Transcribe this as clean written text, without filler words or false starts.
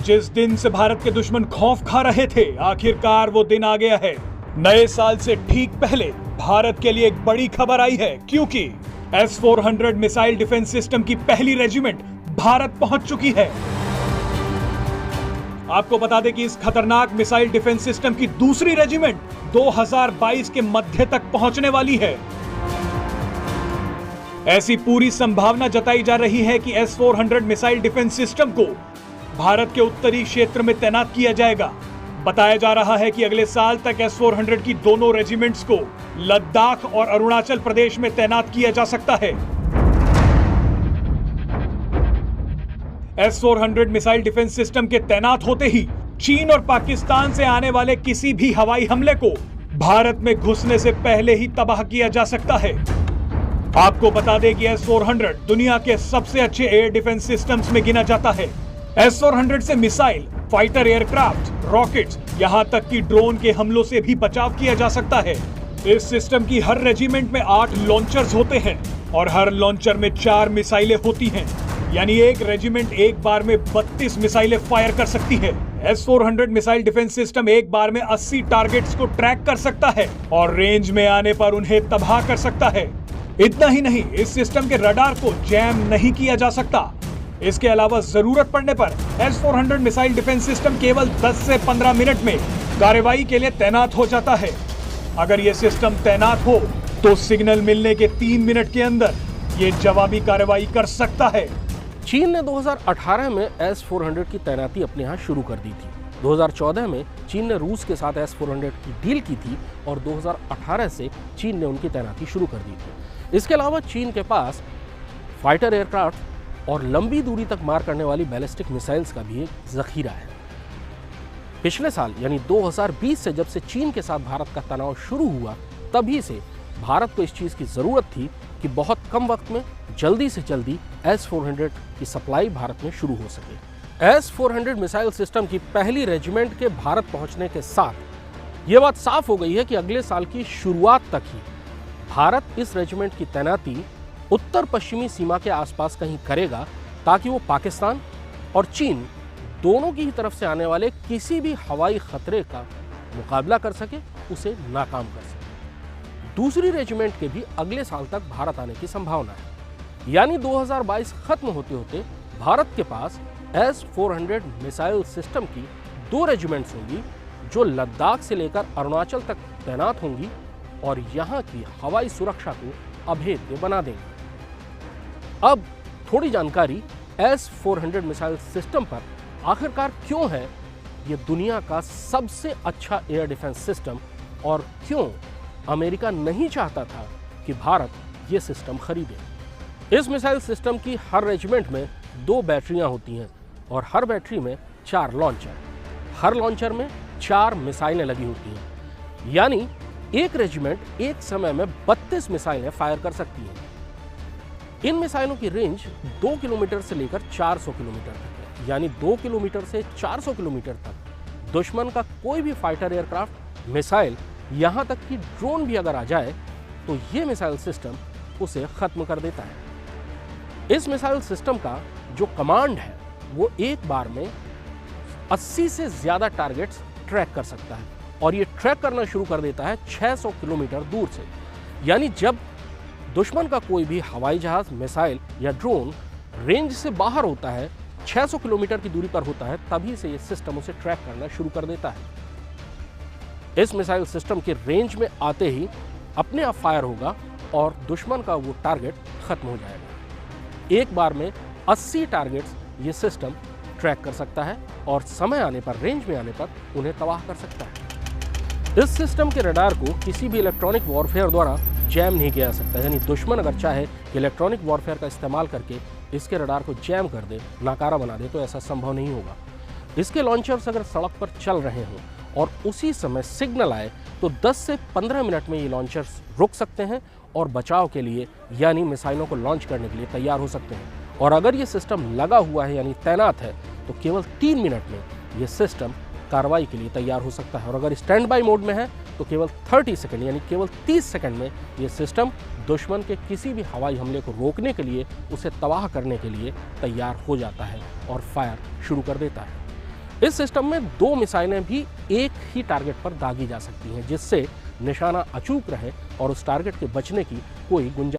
जिस दिन से भारत के दुश्मन खौफ खा रहे थे, आखिरकार वो दिन आ गया है। नए साल से ठीक पहले भारत के लिए एक बड़ी खबर आई है, क्योंकि S-400 मिसाइल डिफेंस सिस्टम की पहली रेजिमेंट भारत पहुंच चुकी है। आपको बता दें कि इस खतरनाक मिसाइल डिफेंस सिस्टम की दूसरी रेजिमेंट 2022 के मध्य तक पहुंचने वाली है। ऐसी पूरी संभावना जताई जा रही है कि S-400 मिसाइल डिफेंस सिस्टम को भारत के उत्तरी क्षेत्र में तैनात किया जाएगा। बताया जा रहा है कि अगले साल तक S-400 की दोनों रेजिमेंट्स को लद्दाख और अरुणाचल प्रदेश में तैनात किया जा सकता है। S-400 मिसाइल डिफेंस सिस्टम के तैनात होते ही चीन और पाकिस्तान से आने वाले किसी भी हवाई हमले को भारत में घुसने से पहले ही तबाह किया जा सकता है। आपको बता दें कि S-400 दुनिया के सबसे अच्छे एयर डिफेंस सिस्टम्स में गिना जाता है। S-400 से मिसाइल, फाइटर एयरक्राफ्ट, रॉकेट्स, यहां तक कि ड्रोन के हमलों से भी बचाव किया जा सकता है। इस सिस्टम की हर रेजिमेंट में 8 लॉन्चर्स होते हैं और हर लॉन्चर में 4 मिसाइलें होती हैं। यानी एक रेजिमेंट एक बार में 32 मिसाइलें फायर कर सकती है। S-400 मिसाइल डिफेंस सिस्टम एक बार में 80 टारगेट्स को ट्रैक कर सकता है और रेंज में आने पर उन्हें तबाह कर सकता है। इतना ही नहीं, इस सिस्टम के रडार को जैम नहीं किया जा सकता। इसके अलावा जरूरत पड़ने पर S-400 मिसाइल डिफेंस सिस्टम केवल 10 से 15 मिनट में कार्रवाई के लिए तैनात हो जाता है। अगर यह सिस्टम तैनात हो तो सिग्नल मिलने के 3 मिनट के अंदर ये जवाबी कार्रवाई कर सकता है। चीन ने 2018 में S-400 की तैनाती अपने यहाँ शुरू कर दी थी। 2014 में चीन ने रूस के साथ S-400 की डील की थी और 2018 से चीन ने उनकी तैनाती शुरू कर दी थी। इसके अलावा चीन के पास फाइटर एयरक्राफ्ट और लंबी दूरी तक मार करने वाली बैलिस्टिक मिसाइल्स का भी एक जखीरा है। पिछले साल यानी 2020 से जब से चीन के साथ भारत का तनाव शुरू हुआ, तभी से भारत को इस चीज़ की ज़रूरत थी कि बहुत कम वक्त में जल्दी से जल्दी S-400 की सप्लाई भारत में शुरू हो सके। S-400 मिसाइल सिस्टम की पहली रेजिमेंट के भारत पहुंचने के साथ ये बात साफ हो गई है कि अगले साल की शुरुआत तक ही भारत इस रेजिमेंट की तैनाती उत्तर पश्चिमी सीमा के आसपास कहीं करेगा, ताकि वो पाकिस्तान और चीन दोनों की ही तरफ से आने वाले किसी भी हवाई खतरे का मुकाबला कर सके, उसे नाकाम कर सके। दूसरी रेजिमेंट के भी अगले साल तक भारत आने की संभावना है। यानी 2022 खत्म होते होते भारत के पास S-400 मिसाइल सिस्टम की 2 रेजिमेंट्स होंगी, जो लद्दाख से लेकर अरुणाचल तक तैनात होंगी और यहाँ की हवाई सुरक्षा को अभेद्य बना देंगी। अब थोड़ी जानकारी S-400 मिसाइल सिस्टम पर आखिरकार क्यों है ये दुनिया का सबसे अच्छा एयर डिफेंस सिस्टम, और क्यों अमेरिका नहीं चाहता था कि भारत ये सिस्टम खरीदे। इस मिसाइल सिस्टम की हर रेजिमेंट में 2 बैटरियां होती हैं और हर बैटरी में 4 लॉन्चर। हर लॉन्चर में 4 मिसाइलें लगी होती हैं। यानी एक रेजिमेंट एक समय में 32 मिसाइलें फायर कर सकती है। इन मिसाइलों की रेंज 2 किलोमीटर से लेकर 400 किलोमीटर तक है। यानी 2 किलोमीटर से 400 किलोमीटर तक दुश्मन का कोई भी फाइटर एयरक्राफ्ट, मिसाइल, यहाँ तक कि ड्रोन भी अगर आ जाए तो ये मिसाइल सिस्टम उसे खत्म कर देता है। इस मिसाइल सिस्टम का जो कमांड है वो एक बार में 80 से ज़्यादा टारगेट्स ट्रैक कर सकता है और ये ट्रैक करना शुरू कर देता है 600 किलोमीटर दूर से। यानी जब दुश्मन का कोई भी हवाई जहाज, मिसाइल या ड्रोन रेंज से बाहर होता है, 600 किलोमीटर की दूरी पर होता है, तभी से ये सिस्टम उसे ट्रैक करना शुरू कर देता है। इस मिसाइल सिस्टम के रेंज में आते ही अपने आप फायर होगा और दुश्मन का वो टारगेट खत्म हो जाएगा। एक बार में 80 टारगेट्स ये सिस्टम ट्रैक कर सकता है और समय आने पर, रेंज में आने पर उन्हें तबाह कर सकता है। इस सिस्टम के रडार को किसी भी इलेक्ट्रॉनिक वॉरफेयर द्वारा जैम नहीं किया जा सकता। यानी दुश्मन अगर चाहे कि इलेक्ट्रॉनिक वॉरफेयर का इस्तेमाल करके इसके रडार को जैम कर दे, नाकारा बना दे, तो ऐसा संभव नहीं होगा। इसके लॉन्चर्स अगर सड़क पर चल रहे हों और उसी समय सिग्नल आए तो 10 से 15 मिनट में ये लॉन्चर्स रुक सकते हैं और बचाव के लिए, यानी मिसाइलों को लॉन्च करने के लिए तैयार हो सकते हैं। और अगर ये सिस्टम लगा हुआ है यानी तैनात है, तो केवल 3 मिनट में ये सिस्टम कार्रवाई के लिए तैयार हो सकता है। और अगर स्टैंड बाई मोड में है तो केवल 30 सेकंड यानी केवल 30 सेकंड में ये सिस्टम दुश्मन के किसी भी हवाई हमले को रोकने के लिए, उसे तबाह करने के लिए तैयार हो जाता है और फायर शुरू कर देता है। इस सिस्टम में 2 मिसाइलें भी एक ही टारगेट पर दागी जा सकती हैं, जिससे निशाना अचूक रहे और उस टारगेट के बचने की कोई गुंजाइश